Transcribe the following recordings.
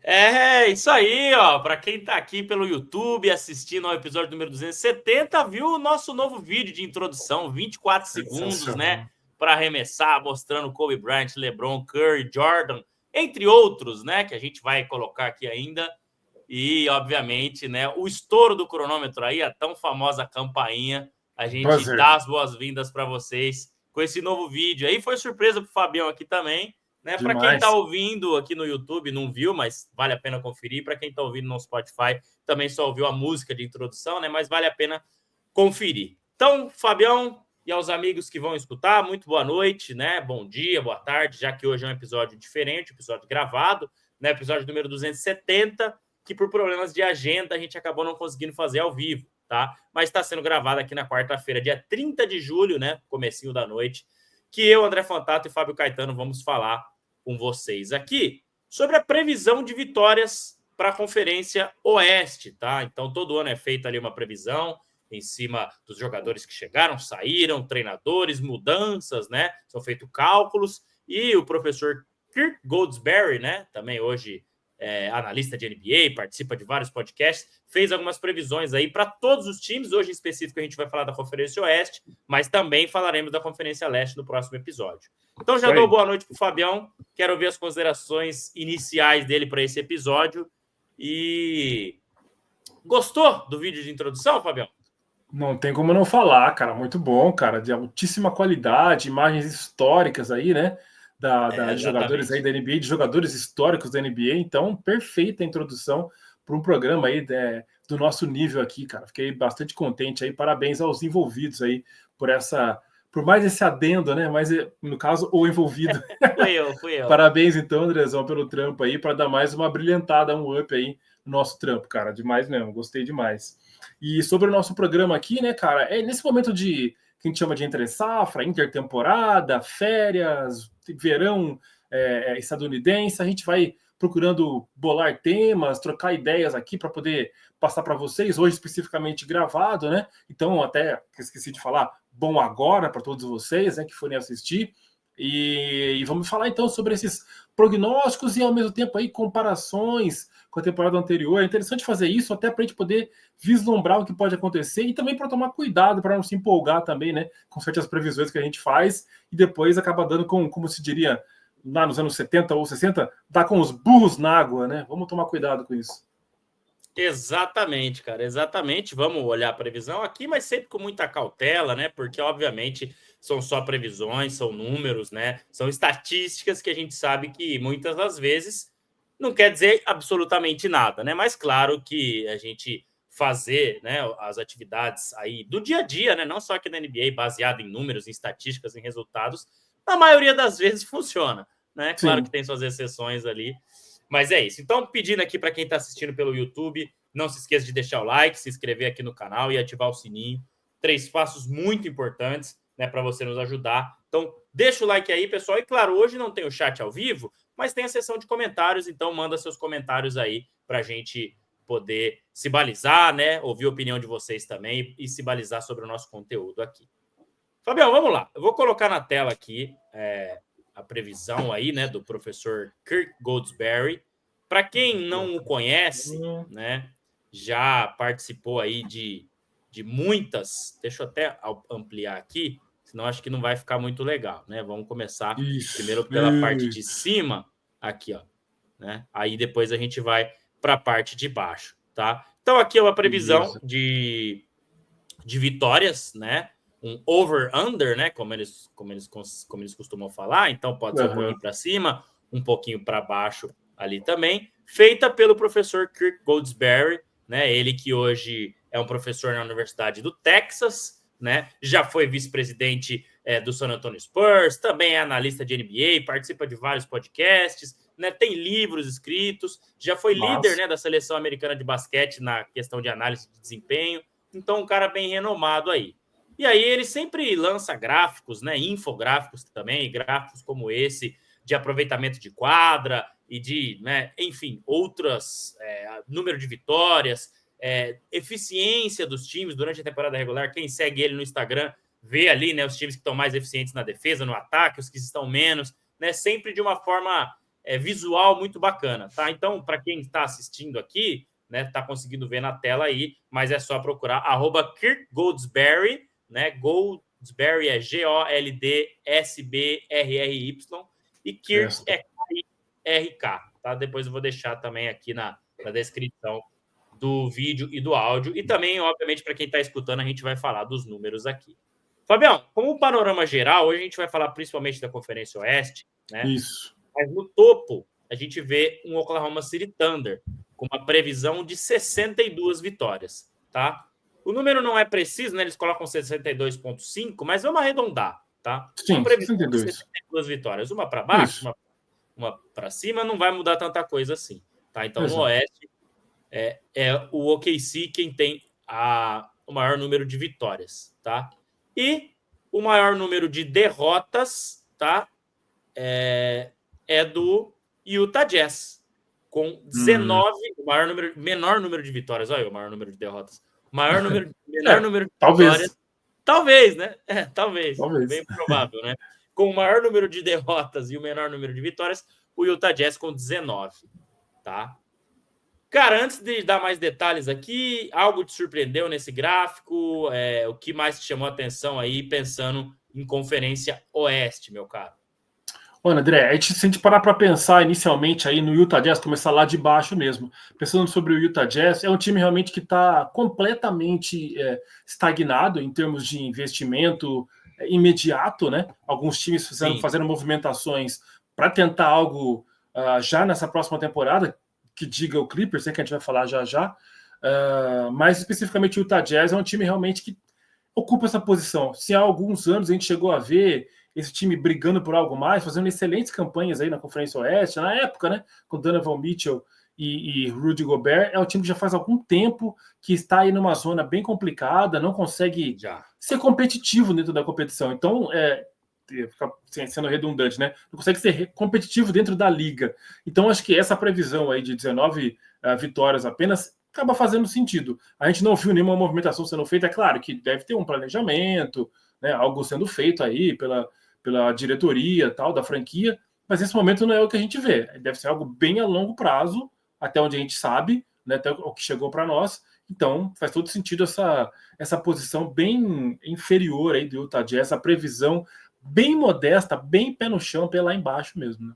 É, isso aí, ó. Para quem tá aqui pelo YouTube assistindo ao episódio número 270, viu o nosso novo vídeo de introdução, 24 segundos, né? Sensacional. Para arremessar, mostrando Kobe Bryant, LeBron, Curry, Jordan, entre outros, né? Que a gente vai colocar aqui ainda. E, obviamente, né? O estouro do cronômetro aí, a tão famosa campainha. A gente dá Buzzer. as boas-vindas para vocês com esse novo vídeo aí. Foi surpresa pro Fabião aqui também, né? Para quem está Demais. ouvindo aqui no YouTube, não viu, mas vale a pena conferir. Para quem está ouvindo no Spotify, também só ouviu a música de introdução, né? Mas vale a pena conferir. Então, Fabião e aos amigos que vão escutar, muito boa noite, né? Bom dia, boa tarde, já que hoje é um episódio diferente, um episódio gravado, né? Episódio número 270, que por problemas de agenda a gente acabou não conseguindo fazer ao vivo, tá? Mas está sendo gravado aqui na quarta-feira, dia 30 de julho, né? Comecinho da noite, que eu, André Fantato e Fábio Caetano vamos falar com vocês aqui sobre a previsão de vitórias para a Conferência Oeste, tá? Então, todo ano é feita ali uma previsão em cima dos jogadores que chegaram, saíram, treinadores, mudanças, né? São feitos cálculos e o professor Kirk Goldsberry, né? Também hoje analista de NBA, participa de vários podcasts, fez algumas previsões aí para todos os times. Hoje, em específico, a gente vai falar da Conferência Oeste, mas também falaremos da Conferência Leste no próximo episódio. Então, já Isso dou aí. boa noite para o Fabião. Quero ouvir as considerações iniciais dele para esse episódio. E gostou do vídeo de introdução, Fabião? Não tem como não falar, cara. Muito bom, cara. De altíssima qualidade, imagens históricas aí, né? De jogadores aí Exatamente. da NBA, de jogadores históricos da NBA. Então, perfeita a introdução para um programa aí do nosso nível aqui, cara. Fiquei bastante contente aí. Parabéns aos envolvidos aí por essa. Por mais esse adendo, né? Mas, no caso, o envolvido. Fui eu. Parabéns, então, Andrezão, pelo trampo aí, para dar mais uma brilhantada, um up aí no nosso trampo, cara. Demais mesmo, gostei demais. E sobre o nosso programa aqui, né, cara, é nesse momento de que a gente chama de entre-safra, intertemporada, férias, verão estadunidense, a gente vai procurando bolar temas, trocar ideias aqui para poder passar para vocês, hoje especificamente gravado, né? Então, até esqueci de falar, bom agora para todos vocês, né, que forem assistir. E vamos falar então sobre esses prognósticos e ao mesmo tempo aí comparações com a temporada anterior. É interessante fazer isso até para a gente poder vislumbrar o que pode acontecer e também para tomar cuidado para não se empolgar também, né, com certas previsões que a gente faz e depois acaba dando com, como se diria lá nos anos 70 ou 60, dá com os burros na água, né? Vamos tomar cuidado com isso. Exatamente, cara, exatamente. Vamos olhar a previsão aqui, mas sempre com muita cautela, né? Porque, obviamente, são só previsões, são números, né? São estatísticas que a gente sabe que muitas das vezes não quer dizer absolutamente nada, né? Mas claro que a gente fazer, né, as atividades aí do dia a dia, né? Não só aqui na NBA, baseado em números, em estatísticas, em resultados, na maioria das vezes funciona, né? Claro que Sim. tem suas exceções ali, mas é isso. Então, pedindo aqui para quem está assistindo pelo YouTube, não se esqueça de deixar o like, se inscrever aqui no canal e ativar o sininho. 3 passos muito importantes, né, para você nos ajudar. Então, deixa o like aí, pessoal. E claro, hoje não tem o chat ao vivo, mas tem a seção de comentários, então manda seus comentários aí para a gente poder se balizar, né? Ouvir a opinião de vocês também e se balizar sobre o nosso conteúdo aqui. Fabião, vamos lá. Eu vou colocar na tela aqui a previsão aí, né, do professor Kirk Goldsberry. Para quem não o conhece, né, já participou aí de muitas. Deixa eu até ampliar aqui, senão acho que não vai ficar muito legal, né? Vamos começar primeiro Isso. pela parte de cima, aqui, ó, né? Aí depois a gente vai para a parte de baixo, tá? Então aqui é uma previsão Beleza. de vitórias, né? Um over-under, né? Como eles costumam falar. Então pode ser um Uhum. pouquinho para cima, um pouquinho para baixo ali também. Feita pelo professor Kirk Goldsberry, né? Ele que hoje é um professor na Universidade do Texas, né? Já foi vice-presidente do San Antonio Spurs, também é analista de NBA, participa de vários podcasts, né? Tem livros escritos, já foi líder, Mas, né, da seleção americana de basquete na questão de análise de desempenho. Então, um cara bem renomado aí. E aí ele sempre lança gráficos, né, infográficos também, gráficos como esse de aproveitamento de quadra e de, né, enfim, outras, número de vitórias, eficiência dos times durante a temporada regular. Quem segue ele no Instagram vê ali, né, os times que estão mais eficientes na defesa, no ataque, os que estão menos, né, sempre de uma forma visual muito bacana, tá? Então, para quem está assistindo aqui, né, tá conseguindo ver na tela aí, mas é só procurar @Kirk Goldsberry, né? Goldsberry é GOLDSBRRY e Kirk é KIRK, tá? Depois eu vou deixar também aqui na descrição do vídeo e do áudio. E também, obviamente, para quem está escutando, a gente vai falar dos números aqui. Fabião, como um panorama geral, hoje a gente vai falar principalmente da Conferência Oeste, né? Isso. Mas no topo, a gente vê um Oklahoma City Thunder com uma previsão de 62 vitórias, tá? O número não é preciso, né? Eles colocam 62,5, mas vamos arredondar, tá? Sim, uma previsão 62. de 62 vitórias. Uma para baixo, Isso. uma para cima, não vai mudar tanta coisa assim, tá? Então, Exato. no Oeste, é o OKC quem tem o maior número de vitórias, tá? E o maior número de derrotas, tá? É do Utah Jazz, com 19, menor número de vitórias. Olha aí, o maior número de derrotas. Menor número de vitórias. Talvez, né? Talvez. Bem provável, né? Com o maior número de derrotas e o menor número de vitórias, o Utah Jazz com 19, tá? Cara, antes de dar mais detalhes aqui, algo te surpreendeu nesse gráfico? O que mais te chamou a atenção aí, pensando em Conferência Oeste, meu caro? Olha, André, se a gente parar para pensar inicialmente aí no Utah Jazz, começar lá de baixo mesmo, pensando sobre o Utah Jazz, é um time realmente que está completamente estagnado em termos de investimento imediato, né? Alguns times fazendo movimentações para tentar algo já nessa próxima temporada, que diga o Clippers, que a gente vai falar já. Mas especificamente o Utah Jazz é um time realmente que ocupa essa posição. Se há alguns anos a gente chegou a ver esse time brigando por algo mais, fazendo excelentes campanhas aí na Conferência Oeste, na época, né, com Donovan Mitchell e Rudy Gobert, é um time que já faz algum tempo que está aí numa zona bem complicada, não consegue ser competitivo dentro da competição. Então, fica sendo redundante, né? Não consegue ser competitivo dentro da liga. Então, acho que essa previsão aí de 19 vitórias apenas acaba fazendo sentido. A gente não viu nenhuma movimentação sendo feita. É claro que deve ter um planejamento, né, algo sendo feito aí pela diretoria tal da franquia, mas nesse momento não é o que a gente vê. Deve ser algo bem a longo prazo, até onde a gente sabe, né, até o que chegou para nós. Então, faz todo sentido essa posição bem inferior aí do Utah Jazz, essa previsão bem modesta, bem pé no chão, pé lá embaixo mesmo,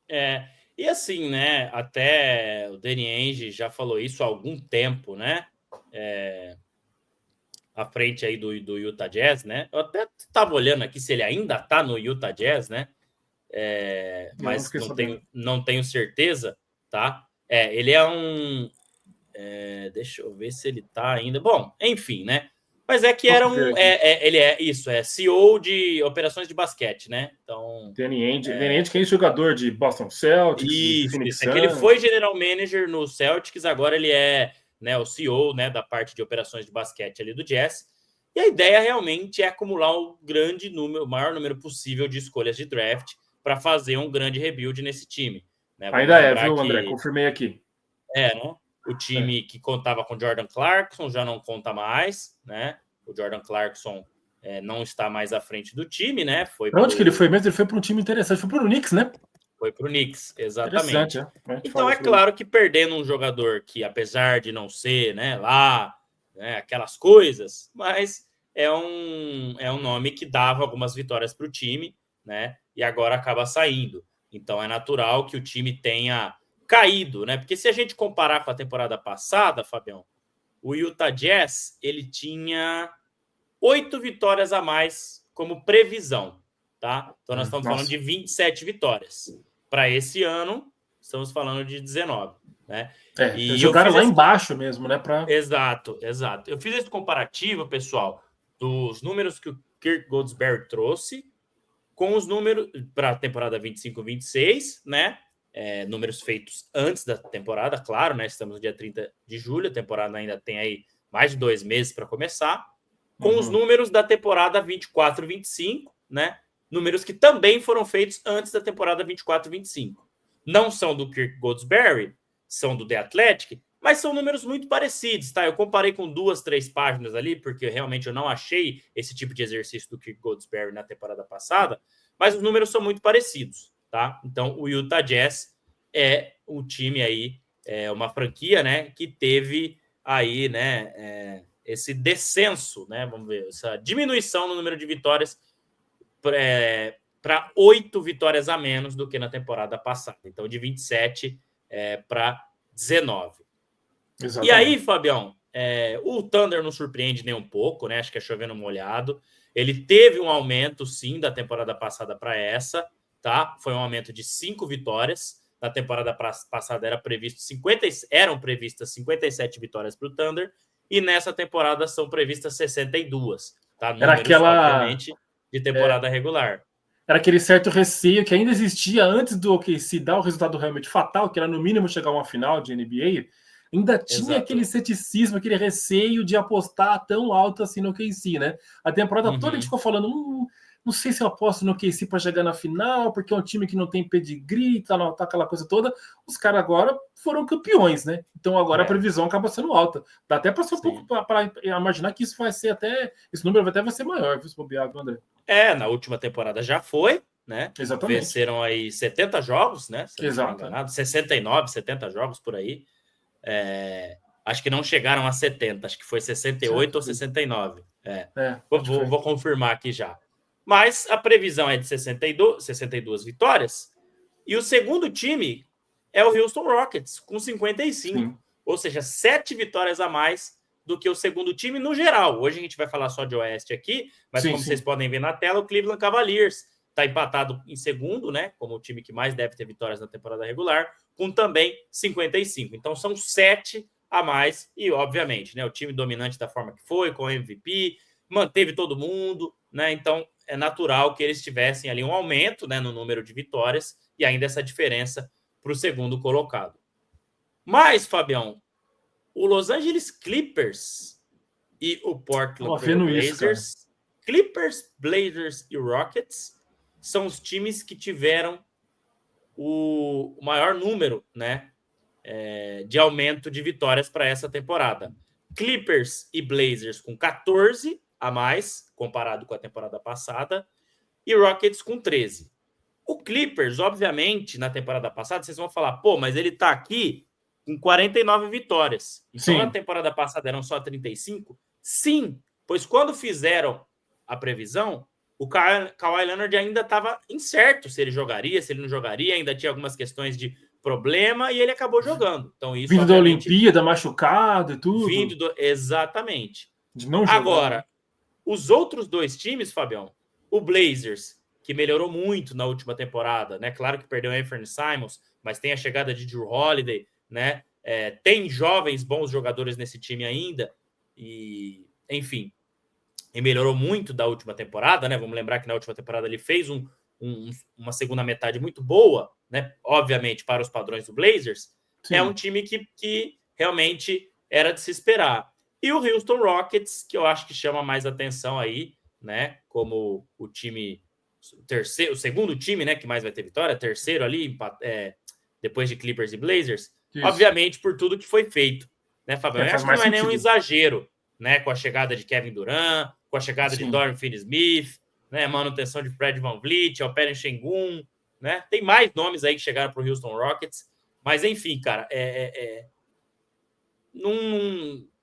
né? E assim, né, até o Danny Ainge já falou isso há algum tempo, né, à frente aí do Utah Jazz, né, eu até estava olhando aqui se ele ainda está no Utah Jazz, né, mas não tenho certeza, tá, ele é um, deixa eu ver se ele está ainda, bom, enfim, né, mas que era ele é CEO de operações de basquete, né? Então, Danny Ainge, que é jogador de Boston Celtics, Phoenix Suns. Ele foi general manager no Celtics, agora ele é, né, o CEO, né, da parte de operações de basquete ali do Jazz. E a ideia realmente é acumular o maior número possível de escolhas de draft para fazer um grande rebuild nesse time. Né? Ainda viu, André? Confirmei aqui. Né? O time que contava com Jordan Clarkson já não conta mais, né? O Jordan Clarkson não está mais à frente do time, né? Para onde que ele foi mesmo? Ele foi para um time interessante. Foi para o Knicks, né? Foi para o Knicks, exatamente. Então é claro que perdendo um jogador que, apesar de não ser, né, lá, né, aquelas coisas, mas é um nome que dava algumas vitórias para o time, né? E agora acaba saindo. Então é natural que o time tenha caído, né? Porque se a gente comparar com a temporada passada, Fabião, o Utah Jazz ele tinha 8 vitórias a mais como previsão, tá? Então nós estamos falando de 27 vitórias. Para esse ano, estamos falando de 19, né? E jogaram lá embaixo mesmo, né? Exato. Eu fiz esse comparativo, pessoal, dos números que o Kirk Goldsberry trouxe com os números para a temporada 25-26, né? Números feitos antes da temporada, claro, né? Estamos no dia 30 de julho, a temporada ainda tem aí mais de 2 meses para começar, com os números da temporada 24-25, né? Números que também foram feitos antes da temporada 24-25. Não são do Kirk Goldsberry, são do The Athletic, mas são números muito parecidos, tá? Eu comparei com 2, 3 páginas ali, porque realmente eu não achei esse tipo de exercício do Kirk Goldsberry na temporada passada, mas os números são muito parecidos, tá? Então, o Utah Jazz é o time aí, uma franquia, né, que teve aí, né, esse descenso, né, vamos ver, essa diminuição no número de vitórias para 8 vitórias a menos do que na temporada passada. Então, de 27 para 19. Exatamente. E aí, Fabião, o Thunder não surpreende nem um pouco, né? Acho que é chovendo molhado. Ele teve um aumento, sim, da temporada passada para essa, tá? Foi um aumento de 5 vitórias. Na temporada passada eram previstas 57 vitórias para o Thunder, e nessa temporada são previstas 62, tá? Números, obviamente, de temporada regular. Era aquele certo receio que ainda existia antes do OKC dar o resultado realmente fatal, que era no mínimo chegar a uma final de NBA. Ainda tinha aquele ceticismo, aquele receio de apostar tão alto assim no OKC, né? A temporada toda a gente ficou falando, não sei se eu aposto no OKC para chegar na final, porque é um time que não tem pedigree, tá aquela coisa toda. Os caras agora foram campeões, né? Então agora a previsão acaba sendo alta. Dá até para ser um pouco para imaginar que isso vai ser até, esse número até vai ser maior, viu, se bobear, André? Na última temporada já foi, né? Exatamente. Venceram aí 70 jogos, né? Se Exato. não me enganado, 69, 70 jogos por aí. Acho que não chegaram a 70, acho que foi 68 ou 69. Vou confirmar aqui já. Mas a previsão é de 62 vitórias. E o segundo time é o Houston Rockets, com 55. Sim. Ou seja, 7 vitórias a mais do que o segundo time no geral. Hoje a gente vai falar só de Oeste aqui, mas como vocês podem ver na tela, o Cleveland Cavaliers está empatado em segundo, né? Como o time que mais deve ter vitórias na temporada regular, com também 55. Então são 7 a mais. E, obviamente, né, o time dominante da forma que foi, com o MVP, manteve todo mundo, né? Então é natural que eles tivessem ali um aumento, né, no número de vitórias e ainda essa diferença para o segundo colocado. Mas, Fabião, o Los Angeles Clippers e o Portland Trail Blazers, Clippers, Blazers e Rockets são os times que tiveram o maior número, né, de aumento de vitórias para essa temporada. Clippers e Blazers com 14 a mais, comparado com a temporada passada, e Rockets com 13. O Clippers, obviamente, na temporada passada, vocês vão falar, pô, mas ele tá aqui com 49 vitórias. Então, na temporada passada eram só 35? Sim, pois quando fizeram a previsão, o Kawhi Leonard ainda estava incerto se ele jogaria, se ele não jogaria, ainda tinha algumas questões de problema e ele acabou jogando. Então, isso, vindo da Olimpíada, machucado e tudo. Exatamente. De não jogar. Agora, os outros dois times, Fabião, o Blazers, que melhorou muito na última temporada, né? Claro que perdeu o Anthony Simons, mas tem a chegada de Jrue Holiday, né? Tem jovens, bons jogadores nesse time ainda, e enfim, e melhorou muito da última temporada, né? Vamos lembrar que na última temporada ele fez uma segunda metade muito boa, né? Obviamente, para os padrões do Blazers. Sim. É um time que realmente era de se esperar. E o Houston Rockets, que eu acho que chama mais atenção aí, né? Como o time o segundo time, né? Que mais vai ter vitória, terceiro ali, depois de Clippers e Blazers. Isso. Obviamente, por tudo que foi feito, né, Fabio? Eu acho que não é nenhum exagero, né? Com a chegada de Kevin Durant, com a chegada de Dorian Finney-Smith, né? Manutenção de Fred VanVleet, Alperen Sengun, né? Tem mais nomes aí que chegaram para o Houston Rockets, mas enfim, cara,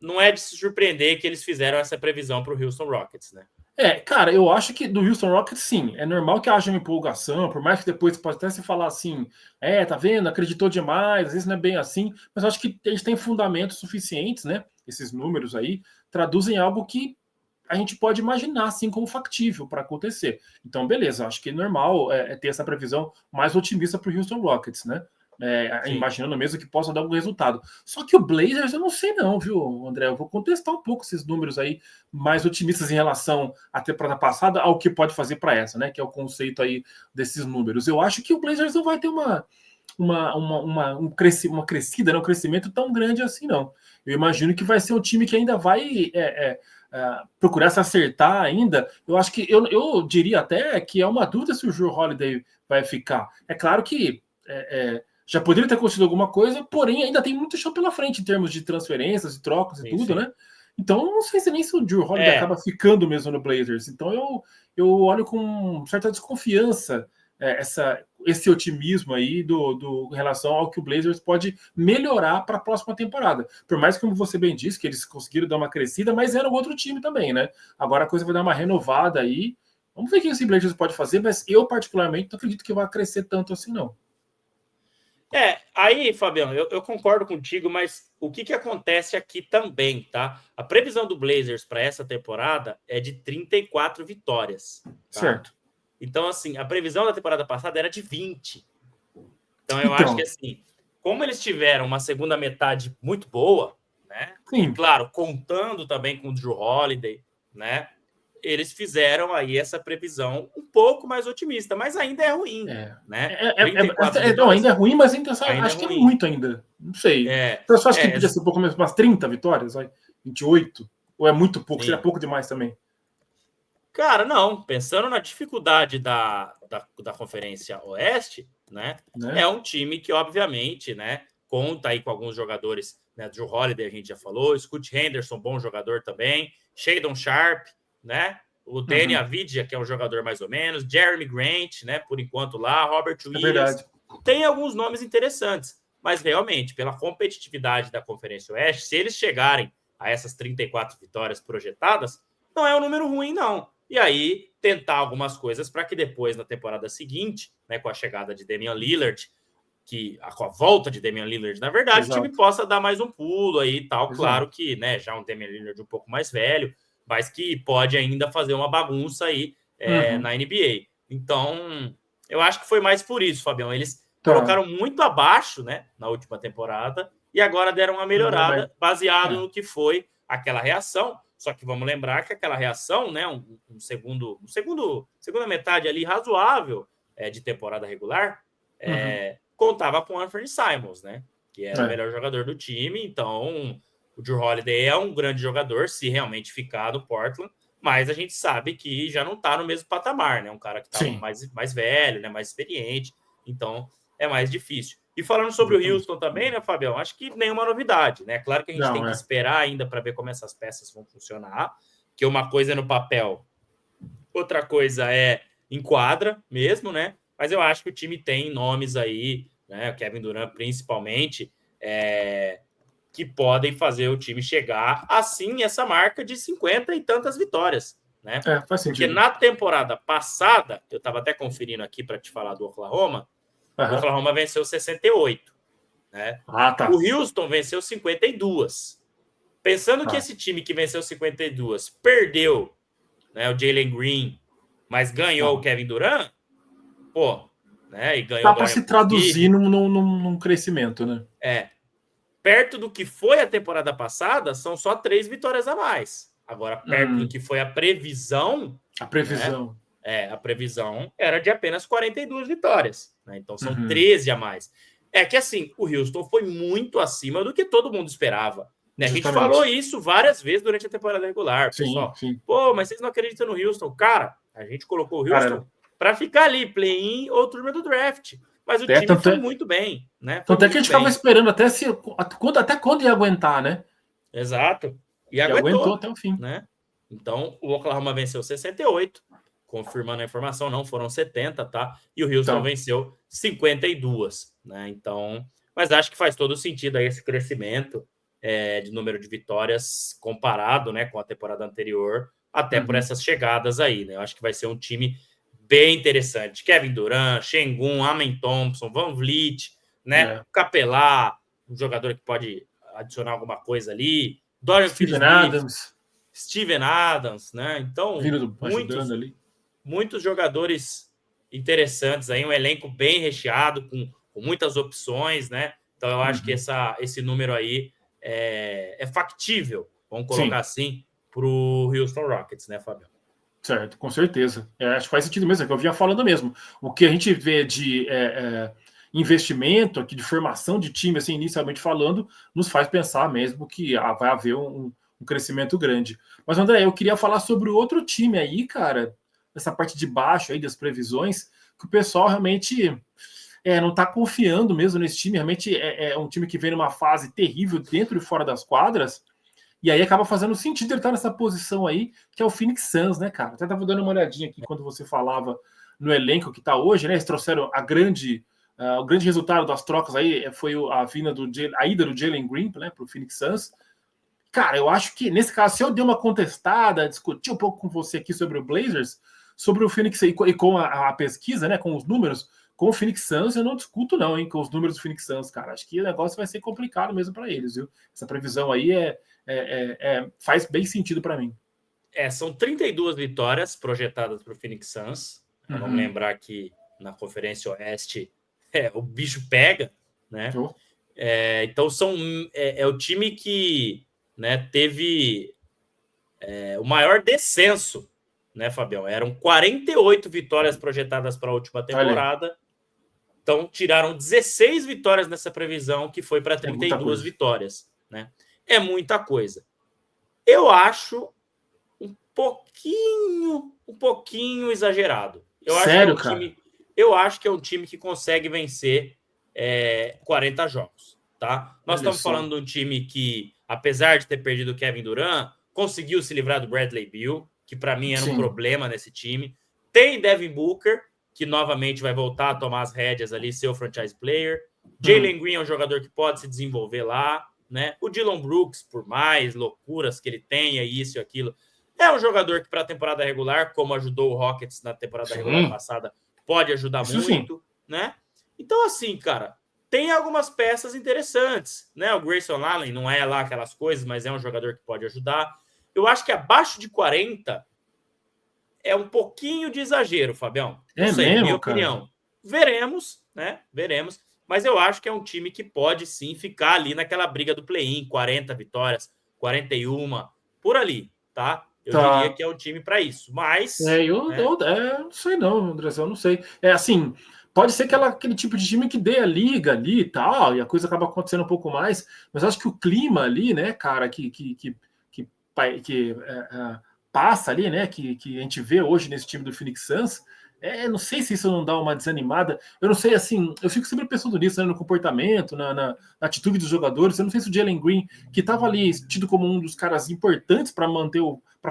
não é de se surpreender que eles fizeram essa previsão para o Houston Rockets, né? Cara, eu acho que do Houston Rockets, sim, é normal que haja uma empolgação, por mais que depois pode até se falar assim, tá vendo, acreditou demais, às vezes não é bem assim, mas eu acho que a gente tem fundamentos suficientes, né? Esses números aí traduzem algo que a gente pode imaginar, assim, como factível para acontecer. Então, beleza, acho que é normal ter essa previsão mais otimista para o Houston Rockets, né? Imaginando mesmo que possa dar algum resultado. Só que o Blazers eu não sei não, viu, André? Eu vou contestar um pouco esses números aí mais otimistas em relação à temporada passada ao que pode fazer para essa, né? Que é o conceito aí desses números. Eu acho que o Blazers não vai ter um crescida, né? Um crescimento tão grande assim, não. Eu imagino que vai ser um time que ainda vai procurar se acertar ainda. Eu acho que eu diria até que é uma dúvida se o Jrue Holiday vai ficar. É claro que já poderia ter acontecido alguma coisa, porém ainda tem muito chão pela frente em termos de transferências e trocas e tudo, né? Então eu não sei se nem se o Jrue Holiday acaba ficando mesmo no Blazers. Então eu olho com certa desconfiança esse otimismo aí em relação ao que o Blazers pode melhorar para a próxima temporada. Por mais que, como você bem disse, que eles conseguiram dar uma crescida, mas era um outro time também, né? Agora a coisa vai dar uma renovada aí. Vamos ver o que esse Blazers pode fazer, mas eu, particularmente, não acredito que vai crescer tanto assim, não. Aí, Fabiano, eu concordo contigo, mas o que acontece aqui também, tá? A previsão do Blazers para essa temporada é de 34 vitórias. Tá? Certo. Então, assim, a previsão da temporada passada era de 20. Então, eu acho que, assim, como eles tiveram uma segunda metade muito boa, né? Sim. E, claro, contando também com o Jrue Holiday, né? Eles fizeram aí essa previsão um pouco mais otimista, mas ainda é ruim, né? Ainda é ruim, mas acho que é muito ainda. Não sei. Eu só acho que podia ser um pouco menos, umas 30 vitórias, 28. Ou é muito pouco? Seria pouco demais também. Cara, não. Pensando na dificuldade da Conferência Oeste, né? É um time que, obviamente, né, conta aí com alguns jogadores, né? Jrue Holiday, a gente já falou, Scoot Henderson, bom jogador também, Shadon Sharp, né? O Danny Avdija, que é um jogador mais ou menos, Jeremy Grant, né? Por enquanto lá, Robert Williams. Tem alguns nomes interessantes, mas realmente, pela competitividade da Conferência Oeste, se eles chegarem a essas 34 vitórias projetadas, não é um número ruim, não. E aí, tentar algumas coisas para que depois, na temporada seguinte, né, com a chegada de Damian Lillard, com a volta de Damian Lillard, na verdade, o time possa dar mais um pulo aí e tal. Claro que, né, já um Damian Lillard um pouco mais velho, mas que pode ainda fazer uma bagunça aí na NBA. Então, eu acho que foi mais por isso, Fabião. Eles colocaram muito abaixo, né, na última temporada e agora deram uma melhorada baseado no que foi aquela reação. Só que vamos lembrar que aquela reação, né, segunda metade ali razoável de temporada regular, contava com o Anthony Simons, né, que era o melhor jogador do time. Então, o Jrue Holiday é um grande jogador, se realmente ficar no Portland, mas a gente sabe que já não está no mesmo patamar, né, um cara que está mais velho, né, mais experiente, então é mais difícil. E falando sobre o Houston também, né, Fabião? Acho que nenhuma novidade, né? Claro que a gente tem que esperar ainda para ver como essas peças vão funcionar, que uma coisa é no papel, outra coisa é em quadra mesmo, né? Mas eu acho que o time tem nomes aí, né? O Kevin Durant principalmente, que podem fazer o time chegar assim essa marca de 50 e tantas vitórias, né? Faz sentido. Porque na temporada passada, eu estava até conferindo aqui para te falar do Oklahoma, o Oklahoma venceu 68. Né? O Houston venceu 52. Pensando que esse time que venceu 52 perdeu, né, o Jalen Green, mas ganhou o Kevin Durant, né? E ganhou. Dá para se traduzir num crescimento, né? Perto do que foi a temporada passada, são só 3 vitórias a mais. Agora, perto do que foi a previsão. A previsão. Né? A previsão era de apenas 42 vitórias. Né? Então, são 13 a mais. É que, assim, o Houston foi muito acima do que todo mundo esperava. Né? A gente falou isso várias vezes durante a temporada regular. Pessoal, mas vocês não acreditam no Houston? Cara, a gente colocou o Houston para ficar ali, play-in ou turma do draft. Mas o time foi muito bem. Né? Tanto é que a gente ficava esperando até quando ia aguentar, né? Exato. E aguentou até o fim. Né? Então, o Oklahoma venceu 68. Confirmando a informação, não foram 70, tá? E o Houston venceu 52, né? Então, mas acho que faz todo sentido aí esse crescimento de número de vitórias comparado, né, com a temporada anterior, até por essas chegadas aí, né? Eu acho que vai ser um time bem interessante. Kevin Durant, Şengün, Amen Thompson, Van Vliet, né? Capelá, um jogador que pode adicionar alguma coisa ali. Dorian Finney-Smith, Steven Adams, né? Então, muitos jogadores interessantes aí, um elenco bem recheado, com muitas opções, né? Então, eu acho que esse número aí é factível, vamos colocar assim, para o Houston Rockets, né, Fábio? Certo, com certeza. Acho que faz sentido mesmo, é que eu vinha falando mesmo. O que a gente vê de investimento aqui, de formação de time, assim, inicialmente falando, nos faz pensar mesmo que vai haver um crescimento grande. Mas, André, eu queria falar sobre o outro time aí, cara, essa parte de baixo aí das previsões, que o pessoal realmente não está confiando mesmo nesse time. Realmente é um time que vem numa fase terrível dentro e fora das quadras, e aí acaba fazendo sentido ele estar nessa posição aí, que é o Phoenix Suns, né, cara? Até estava dando uma olhadinha aqui quando você falava no elenco que está hoje, né? Eles trouxeram o grande resultado das trocas aí foi a ida do Jalen Green, né, para o Phoenix Suns. Cara, eu acho que nesse caso, se eu der uma contestada, discutir um pouco com você aqui sobre o Blazers, sobre o Phoenix e com a pesquisa, né, com os números, com o Phoenix Suns, eu não discuto não, hein, com os números do Phoenix Suns, cara. Acho que o negócio vai ser complicado mesmo para eles, viu? Essa previsão aí faz bem sentido para mim. São 32 vitórias projetadas para o Phoenix Suns. Vamos lembrar que na Conferência Oeste o bicho pega, né? Então é o time que, né, teve o maior descenso, né, Fabião? Eram 48 vitórias projetadas para a última temporada. Então tiraram 16 vitórias nessa previsão, que foi para 32 vitórias, né? É muita coisa. Eu acho um pouquinho exagerado. Sério, cara? Eu acho que é um time que consegue vencer 40 jogos, tá? Nós estamos falando de um time que, apesar de ter perdido o Kevin Durant, conseguiu se livrar do Bradley Beal, que para mim era um problema nesse time. Tem Devin Booker, que novamente vai voltar a tomar as rédeas ali, ser o franchise player. Jalen Green é um jogador que pode se desenvolver lá, né? O Dillon Brooks, por mais loucuras que ele tenha, isso e aquilo, é um jogador que para a temporada regular, como ajudou o Rockets na temporada regular passada, pode ajudar muito, né? Então, assim, cara, tem algumas peças interessantes, né? O Grayson Allen não é lá aquelas coisas, mas é um jogador que pode ajudar. Eu acho que abaixo de 40 é um pouquinho de exagero, Fabião. Não sei, mesmo, minha opinião. Veremos, né? Veremos. Mas eu acho que é um time que pode sim ficar ali naquela briga do play-in, 40 vitórias, 41, por ali, tá? Eu diria que é um time para isso, mas... eu não sei não, André, eu não sei. Assim, pode ser aquele tipo de time que dê a liga ali e tal, e a coisa acaba acontecendo um pouco mais, mas acho que o clima ali, né, cara, que passa ali, né, que a gente vê hoje nesse time do Phoenix Suns, não sei se isso não dá uma desanimada. Eu não sei, assim, eu fico sempre pensando nisso, né, no comportamento, na atitude dos jogadores. Eu não sei se o Jalen Green, que estava ali tido como um dos caras importantes para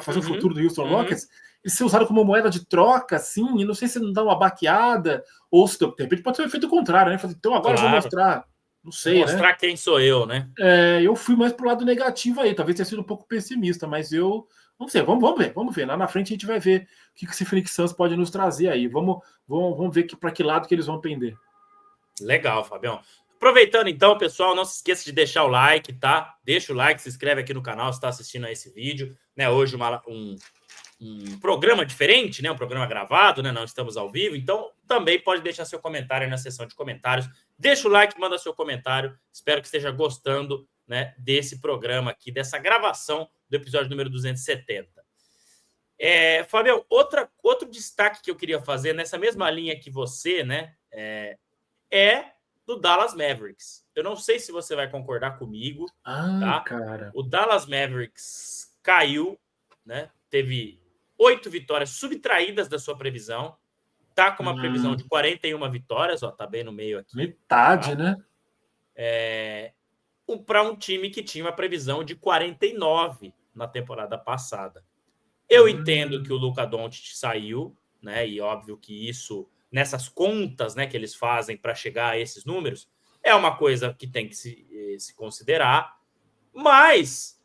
fazer o futuro do Houston Rockets, ele ser usado como moeda de troca, assim, e não sei se não dá uma baqueada, ou se de repente pode ser feito o contrário, né? Então agora eu vou mostrar. Não sei, vou mostrar quem sou eu, né? Eu fui mais pro lado negativo aí, talvez tenha sido um pouco pessimista, mas eu não sei, vamos ver. Lá na frente a gente vai ver o que esse Phoenix Suns pode nos trazer aí. Vamos ver para que lado que eles vão pender. Legal, Fabião. Aproveitando então, pessoal, não se esqueça de deixar o like, tá? Deixa o like, se inscreve aqui no canal se está assistindo a esse vídeo, né? Hoje um programa diferente, né? Um programa gravado, né? Não estamos ao vivo, então também pode deixar seu comentário aí na seção de comentários. Deixa o like, manda seu comentário. Espero que esteja gostando, né, desse programa aqui, dessa gravação do episódio número 270. Fabião, outro destaque que eu queria fazer nessa mesma linha que você, né, é do Dallas Mavericks. Eu não sei se você vai concordar comigo, tá? Cara. O Dallas Mavericks caiu, né? Teve 8 vitórias subtraídas da sua previsão. Tá com uma previsão de 41 vitórias, ó, tá bem no meio aqui. Metade, tá? Né? Para um time que tinha uma previsão de 49 na temporada passada. Eu entendo que o Luka Doncic saiu, né? E óbvio que isso, nessas contas, né, que eles fazem para chegar a esses números, é uma coisa que tem que se considerar. Mas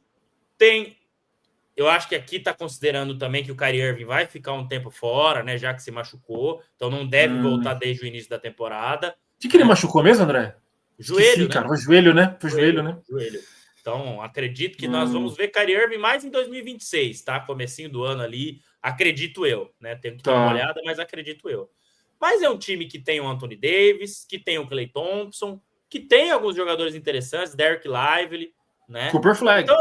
eu acho que aqui está considerando também que o Kyrie Irving vai ficar um tempo fora, né? Já que se machucou, então não deve voltar desde o início da temporada. O que ele machucou mesmo, André? Joelho, né? Cara, o joelho, né? Foi joelho, né? Joelho. Então, acredito que nós vamos ver Kyrie Irving mais em 2026, tá? Comecinho do ano ali, acredito eu, né? Tenho que dar uma olhada, mas acredito eu. Mas é um time que tem o Anthony Davis, que tem o Klay Thompson, que tem alguns jogadores interessantes, Derek Lively, né? Cooper Flag. Então,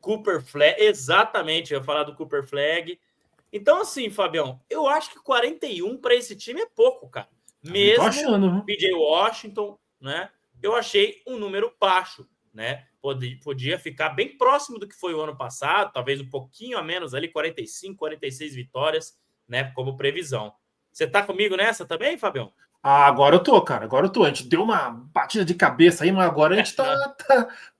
Cooper Flag, exatamente, eu ia falar do Cooper Flag. Então, assim, Fabião, eu acho que 41 para esse time é pouco, cara. Mesmo PJ Washington, né? Eu achei um número baixo, né? Podia ficar bem próximo do que foi o ano passado, talvez um pouquinho a menos ali, 45, 46 vitórias, né? Como previsão. Você tá comigo nessa também, Fabião? Agora eu tô, cara. Agora eu tô. A gente deu uma batida de cabeça aí, mas agora a gente tá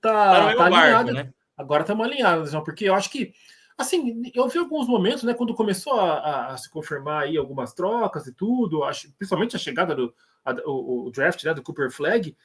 no mesmo alinhado, barco, né? Agora estamos alinhados, porque eu acho que Assim, eu vi alguns momentos, né, quando começou a se confirmar aí algumas trocas e tudo, principalmente a chegada o draft, né, do Cooper Flag,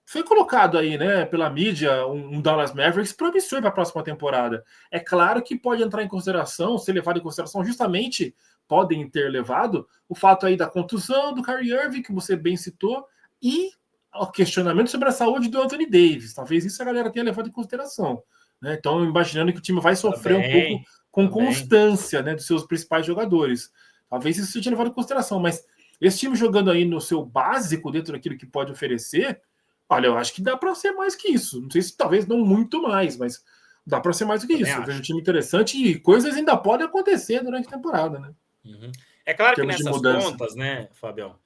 foi colocado aí, né, pela mídia, um Dallas Mavericks promissor para a próxima temporada. É claro que pode entrar em consideração, ser levado em consideração, justamente podem ter levado o fato aí da contusão do Kyrie Irving, que você bem citou, e o questionamento sobre a saúde do Anthony Davis. Talvez isso a galera tenha levado em consideração. Né? Então, imaginando que o time vai sofrer um pouco com constância, né, dos seus principais jogadores. Talvez isso seja levado em consideração, mas esse time jogando aí no seu básico, dentro daquilo que pode oferecer, olha, eu acho que dá para ser mais que isso. Não sei se talvez não muito mais, mas dá para ser mais do que isso. Eu vejo um time interessante e coisas ainda podem acontecer durante a temporada, né? Uhum. É claro que nessas contas, né, Fabião,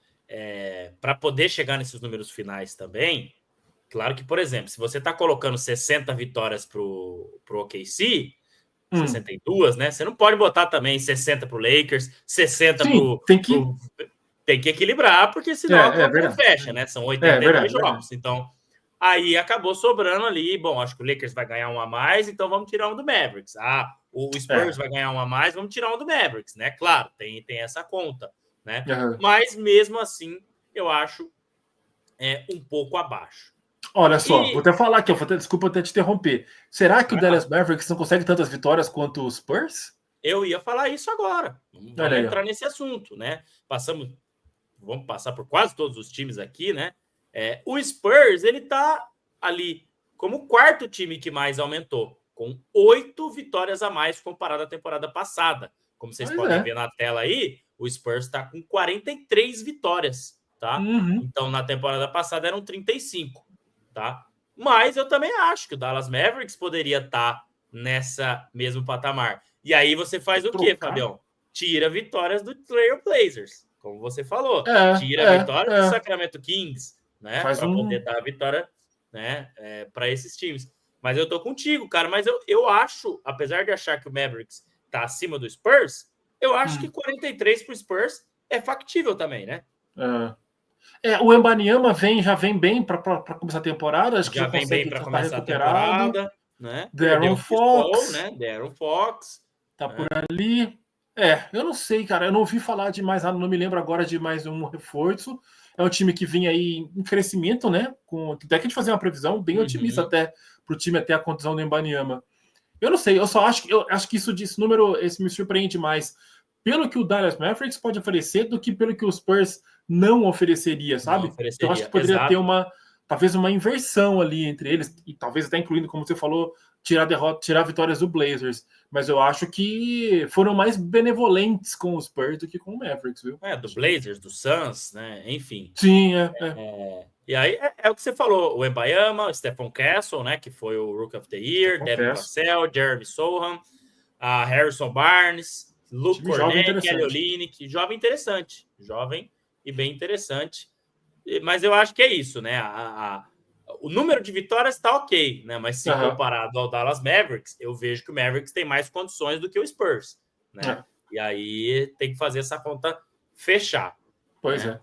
para poder chegar nesses números finais também, claro que, por exemplo, se você está colocando 60 vitórias pro OKC, 62, né? Você não pode botar também 60 pro Lakers, 60 tem que equilibrar, porque senão a conta não fecha, né? São 82 jogos. Então, aí acabou sobrando ali. Bom, acho que o Lakers vai ganhar um a mais, então vamos tirar um do Mavericks. O Spurs vai ganhar um a mais, vamos tirar um do Mavericks, né? Claro, tem essa conta, né? Mas mesmo assim, eu acho um pouco abaixo. Olha só, vou até falar aqui, desculpa até te interromper. Será que o Dallas Mavericks não consegue tantas vitórias quanto os Spurs? Eu ia falar isso agora. Vamos entrar nesse assunto, né? Vamos passar por quase todos os times aqui, né? O Spurs, ele tá ali como o quarto time que mais aumentou, com 8 vitórias a mais comparado à temporada passada. Como vocês podem ver na tela aí, o Spurs está com 43 vitórias, tá? Então, na temporada passada eram 35, tá? Mas eu também acho que o Dallas Mavericks poderia estar nessa mesmo patamar. E aí você faz o quê, Fabião? Tira vitórias do Trail Blazers, como você falou. Tira a vitória do Sacramento Kings, né? Para poder dar a vitória, né, para esses times. Mas eu tô contigo, cara. Mas eu acho, apesar de achar que o Mavericks tá acima do Spurs, eu acho que 43 pro Spurs é factível também, né? O Embanyama já vem bem para começar a temporada. Acho que já vem bem para começar a temporada, né? Darren Fox, né? Darren Fox tá por ali. Eu não sei, cara. Eu não ouvi falar de mais nada, não me lembro agora de mais um reforço. É um time que vinha aí em crescimento, né? Até que a gente fazer uma previsão bem otimista até para o time até a contusão do Embanyama. Eu não sei, eu acho que esse número me surpreende mais pelo que o Dallas Mavericks pode oferecer do que pelo que o Spurs não ofereceria, sabe? Então, eu acho que poderia ter talvez uma inversão ali entre eles, e talvez até incluindo, como você falou, tirar vitórias do Blazers. Mas eu acho que foram mais benevolentes com o Spurs do que com o Mavericks, viu? Do Blazers, do Suns, né? Enfim. Sim, E aí é o que você falou, o Embanyama, o Stephon Castle, né? Que foi o Rookie of the Year, Devin Vassell, Jeremy Sohan, Harrison Barnes, Luke Cornet, Kelly Olynyk, jovem interessante. Jovem e bem interessante. Mas eu acho que é isso, né? O número de vitórias está ok, né? Mas se comparado ao Dallas Mavericks, eu vejo que o Mavericks tem mais condições do que o Spurs, né? E aí tem que fazer essa conta fechar. Pois é.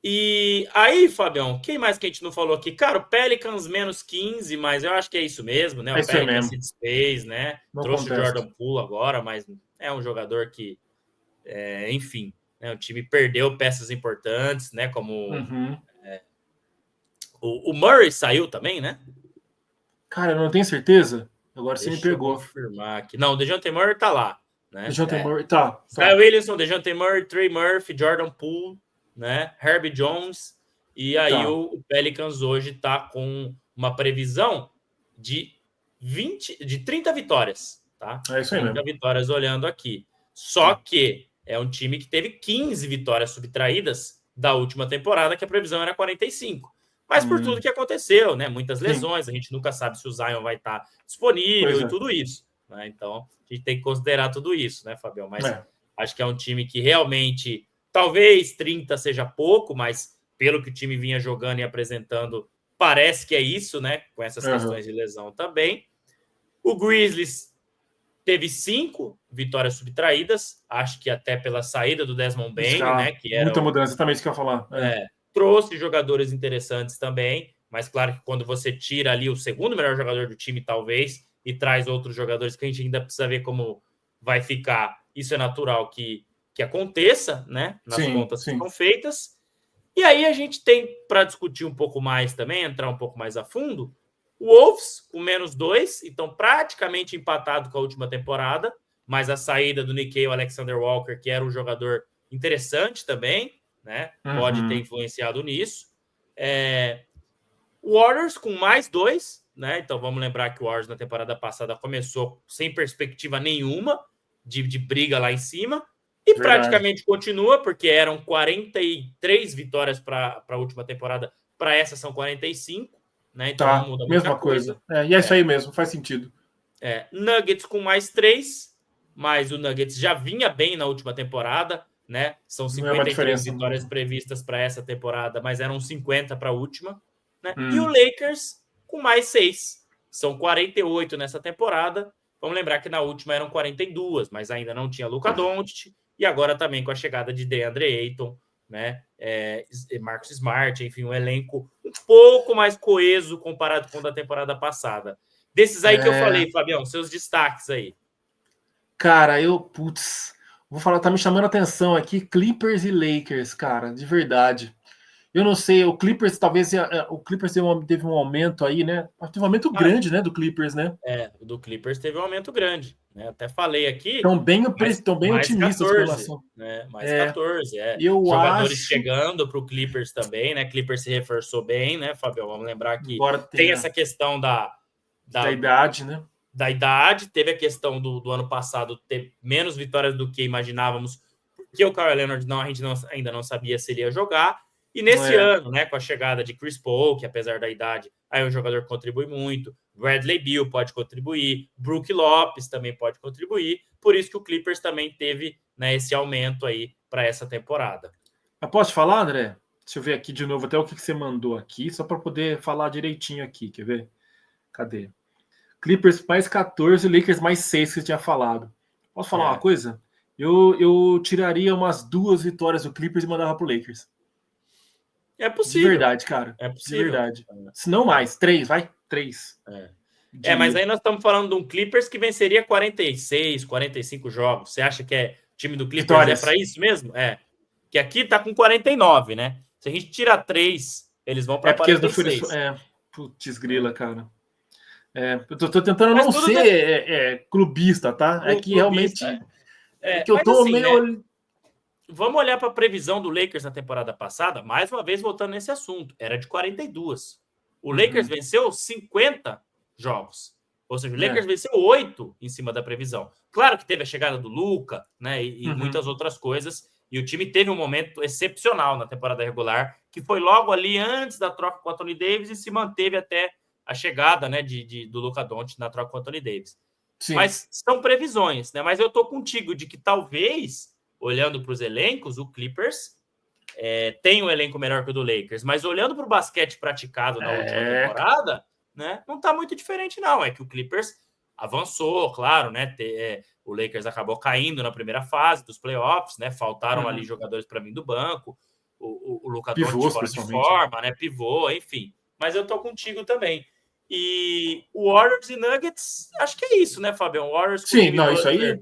E aí, Fabião, quem mais que a gente não falou aqui? Cara, o Pelicans menos 15, mas eu acho que é isso mesmo, né? O Pelicans se desfez, né? Trouxe o Jordan Poole agora, mas é um jogador que, enfim, né? O time perdeu peças importantes, né? Como o Murray saiu também, né? Cara, eu não tenho certeza. Agora você me pegou. Deixa eu confirmar aqui. Não, o DeJounte Murray tá lá, né? DeJounte Murray, tá. Zion Williamson, DeJounte Murray, Trey Murphy, Jordan Poole, né? Herbie Jones. E aí o Pelicans hoje tá com uma previsão de 30 vitórias, tá? É isso aí 30 vitórias olhando aqui. Só que é um time que teve 15 vitórias subtraídas da última temporada, que a previsão era 45. Mas por tudo que aconteceu, né? Muitas lesões, a gente nunca sabe se o Zion vai estar disponível e tudo isso, né? Então, a gente tem que considerar tudo isso, né, Fabião? Mas acho que é um time que realmente, talvez 30 seja pouco, mas pelo que o time vinha jogando e apresentando, parece que é isso, né? Com essas questões de lesão também. O Grizzlies teve 5 vitórias subtraídas, acho que até pela saída do Desmond Bane, né? Que era muita mudança, exatamente isso que eu ia falar. Trouxe jogadores interessantes também, mas claro que quando você tira ali o segundo melhor jogador do time, talvez, e traz outros jogadores que a gente ainda precisa ver como vai ficar. Isso é natural que aconteça, né? Nas contas que são feitas. E aí a gente tem, para discutir um pouco mais também, entrar um pouco mais a fundo, o Wolves com -2, então praticamente empatado com a última temporada, mas a saída do Nikhil Alexander Walker, que era um jogador interessante também, né? Pode ter influenciado nisso. Warriors com +2, né? Então vamos lembrar que o Warriors na temporada passada começou sem perspectiva nenhuma de briga lá em cima. E praticamente continua, porque eram 43 vitórias para a última temporada, para essa são 45, né? Então não muda muita coisa. E é isso aí mesmo, faz sentido. Nuggets com +3, mas o Nuggets já vinha bem na última temporada, né? São 53 vitórias previstas para essa temporada, mas eram 50 para a última, né? E o Lakers com +6, são 48 nessa temporada. Vamos lembrar que na última eram 42, mas ainda não tinha Luka Doncic. E agora também com a chegada de DeAndre Ayton, né? Marcus Smart, enfim, um elenco um pouco mais coeso comparado com o da temporada passada. Desses aí que eu falei, Fabião, seus destaques aí. Cara, vou falar, tá me chamando a atenção aqui, Clippers e Lakers, cara, de verdade. Eu não sei, o Clippers teve um aumento aí, né? Teve um aumento grande, né, do Clippers, né? O do Clippers teve um aumento grande, né? Até falei aqui. Estão bem otimistas 14, com relação. né? Mais 14, Jogadores chegando para o Clippers também, né? Clippers se reforçou bem, né, Fabião? Vamos lembrar que tem essa questão da idade, né? Da idade, teve a questão do ano passado ter menos vitórias do que imaginávamos, porque o Kawhi Leonard a gente ainda não sabia se ele ia jogar. E nesse ano, né, com a chegada de Chris Paul, que apesar da idade, aí um jogador que contribui muito, Bradley Beal pode contribuir, Brook Lopes também pode contribuir, por isso que o Clippers também teve, né, esse aumento aí para essa temporada. Eu posso falar, André? Deixa eu ver aqui de novo até o que você mandou aqui, só para poder falar direitinho aqui, quer ver? Cadê? Clippers +14, Lakers +6, que você tinha falado. Posso falar uma coisa? Eu tiraria umas 2 vitórias do Clippers e mandava pro Lakers. É possível. De verdade, cara. É possível. De verdade. Se não mais, 3, vai? 3. Mas aí nós estamos falando de um Clippers que venceria 46, 45 jogos. Você acha que o time do Clippers vitórias. É para isso mesmo? Que aqui tá com 49, né? Se a gente tirar 3, eles vão para 46. Putz, grila, cara. Eu tô tentando não ser clubista, tá? Que realmente... que eu tô assim, meio... Né? Vamos olhar para a previsão do Lakers na temporada passada, mais uma vez voltando nesse assunto, era de 42. O Lakers venceu 50 jogos. Ou seja, o Lakers venceu 8 em cima da previsão. Claro que teve a chegada do Luka, né, e muitas outras coisas, e o time teve um momento excepcional na temporada regular, que foi logo ali antes da troca com o Anthony Davis e se manteve até a chegada, né, do Luka Doncic na troca com o Anthony Davis. Sim. Mas são previsões, né? Mas eu tô contigo de que talvez, olhando para os elencos, o Clippers tem um elenco melhor que o do Lakers, mas olhando para o basquete praticado na última temporada, né, não tá muito diferente, não. É que o Clippers avançou, claro, né? O Lakers acabou caindo na primeira fase dos playoffs, né? Faltaram ali jogadores para vir do banco, o Luka Doncic fora de forma, né? Pivô, enfim. Mas eu tô contigo também. E o Warriors e Nuggets, acho que é isso, né, Fabião? O Warriors com isso aí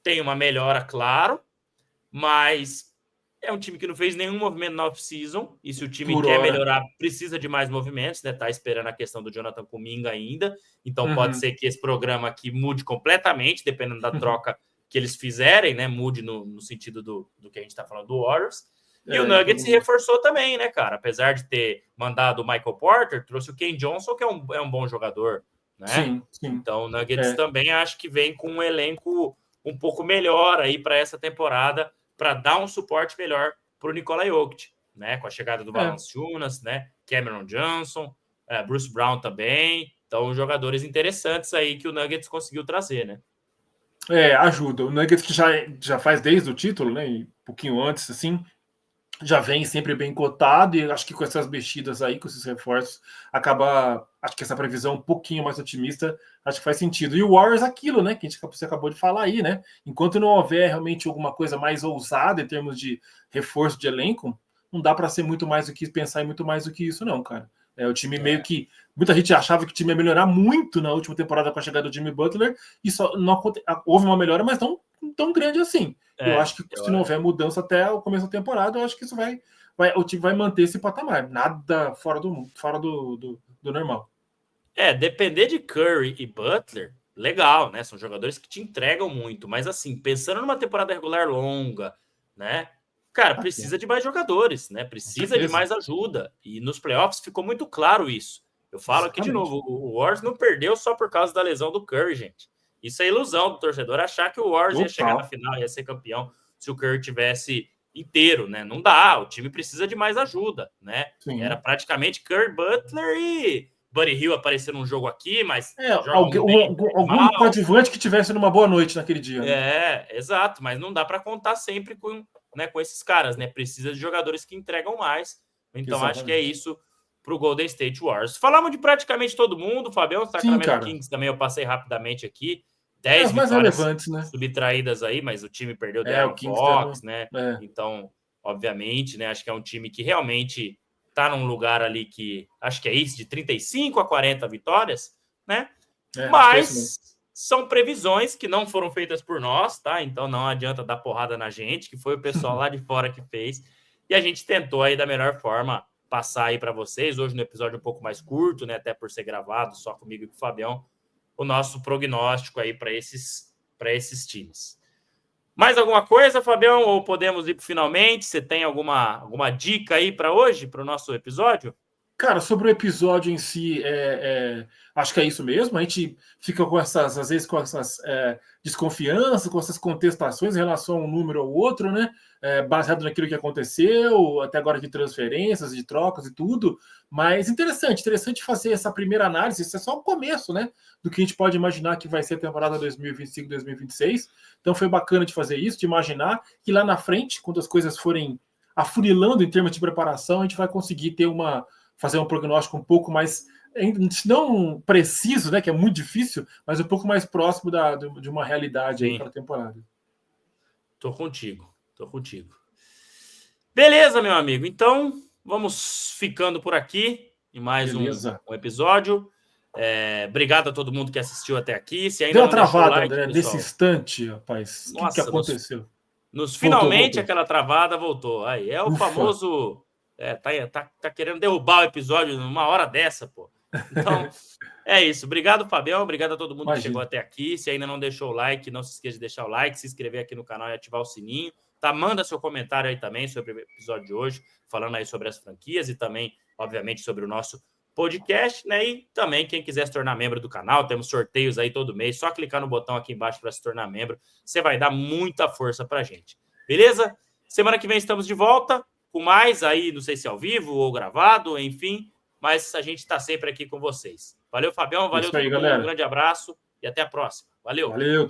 tem uma melhora, claro, mas é um time que não fez nenhum movimento na off-season, e se o time quer melhorar, precisa de mais movimentos, né? Tá esperando a questão do Jonathan Kuminga ainda, então pode ser que esse programa aqui mude completamente, dependendo da troca que eles fizerem, né? Mude no sentido do que a gente tá falando do Warriors. E o Nuggets se reforçou também, né, cara? Apesar de ter mandado o Michael Porter, trouxe o Ken Johnson, que é um bom jogador, né? Sim. Então o Nuggets também acho que vem com um elenco um pouco melhor aí para essa temporada, para dar um suporte melhor para o Nikola Jokic, né? Com a chegada do Valanciunas, né? Cameron Johnson, Bruce Brown também. Então, jogadores interessantes aí que o Nuggets conseguiu trazer, né? Ajuda. O Nuggets que já faz desde o título, né? E um pouquinho antes, assim, já vem sempre bem cotado, e acho que com essas mexidas aí, com esses reforços, acho que essa previsão um pouquinho mais otimista, acho que faz sentido. E o Warriors, aquilo, né, que você acabou de falar aí, né, enquanto não houver realmente alguma coisa mais ousada em termos de reforço de elenco, não dá para ser muito mais do que pensar em muito mais do que isso, não, cara. O time meio que... Muita gente achava que o time ia melhorar muito na última temporada com a chegada do Jimmy Butler, e só não houve uma melhora, mas não tão grande assim. Eu acho que se não houver mudança até o começo da temporada, eu acho que isso o time vai manter esse patamar. Nada fora do normal. Depender de Curry e Butler, legal, né? São jogadores que te entregam muito, mas assim, pensando numa temporada regular longa, né? Cara, precisa de mais jogadores, né? Precisa de mais ajuda. E nos playoffs ficou muito claro isso. Eu falo aqui de novo, o Warriors não perdeu só por causa da lesão do Curry, gente. Isso é ilusão do torcedor achar que o Warriors ia chegar na final, ia ser campeão se o Curry tivesse inteiro, né? Não dá, o time precisa de mais ajuda, né? Sim. Era praticamente Curry, Butler e Buddy Hield aparecer num jogo aqui, mas algum coadjuvante que tivesse numa boa noite naquele dia. Né? Exato, mas não dá para contar sempre com esses caras, né? Precisa de jogadores que entregam mais. Então, exatamente. Acho que é isso para o Golden State Warriors. Falamos de praticamente todo mundo, Fabião, Sacramento Kings também eu passei rapidamente aqui. 10 mais vitórias relevantes, né? Subtraídas aí, mas o time perdeu o Fox, né? Então, obviamente, né? Acho que é um time que realmente tá num lugar ali que acho que é isso, de 35 a 40 vitórias, né? Mas são previsões que não foram feitas por nós, tá? Então não adianta dar porrada na gente, que foi o pessoal lá de fora que fez. E a gente tentou aí da melhor forma passar aí para vocês, hoje no episódio um pouco mais curto, né? Até por ser gravado só comigo e com o Fabião, o nosso prognóstico aí para esses times. Mais alguma coisa, Fabião? Ou podemos ir para finalmente? Você tem alguma dica aí para hoje, para o nosso episódio? Cara, sobre o episódio em si, acho que é isso mesmo. A gente fica com essas, às vezes, com essas desconfianças, com essas contestações em relação a um número ou outro, né? Baseado naquilo que aconteceu, até agora de transferências, de trocas e tudo. Mas interessante fazer essa primeira análise. Isso é só o começo, né? Do que a gente pode imaginar que vai ser a temporada 2025-2026. Então foi bacana de fazer isso, de imaginar que lá na frente, quando as coisas forem afunilando em termos de preparação, a gente vai conseguir fazer um prognóstico um pouco mais, não preciso, né, que é muito difícil, mas um pouco mais próximo de uma realidade aí para a temporada. Tô contigo. Beleza, meu amigo. Então, vamos ficando por aqui em mais um episódio. Obrigado a todo mundo que assistiu até aqui. Se ainda deu não uma travada, deixou o like, André, pessoal, nesse instante, rapaz. O que aconteceu? Finalmente, aquela travada voltou. Aí é o famoso... tá querendo derrubar o episódio numa hora dessa, pô. Então, é isso. Obrigado, Fabião. Obrigado a todo mundo que chegou até aqui. Se ainda não deixou o like, não se esqueça de deixar o like, se inscrever aqui no canal e ativar o sininho. Tá? Manda seu comentário aí também sobre o episódio de hoje, falando aí sobre as franquias e também, obviamente, sobre o nosso podcast, né? E também, quem quiser se tornar membro do canal, temos sorteios aí todo mês. Só clicar no botão aqui embaixo para se tornar membro. Você vai dar muita força pra gente. Beleza? Semana que vem estamos de volta com mais aí, não sei se ao vivo ou gravado, enfim, mas a gente está sempre aqui com vocês. Valeu, Fabião, valeu todo mundo, um grande abraço e até a próxima. Valeu!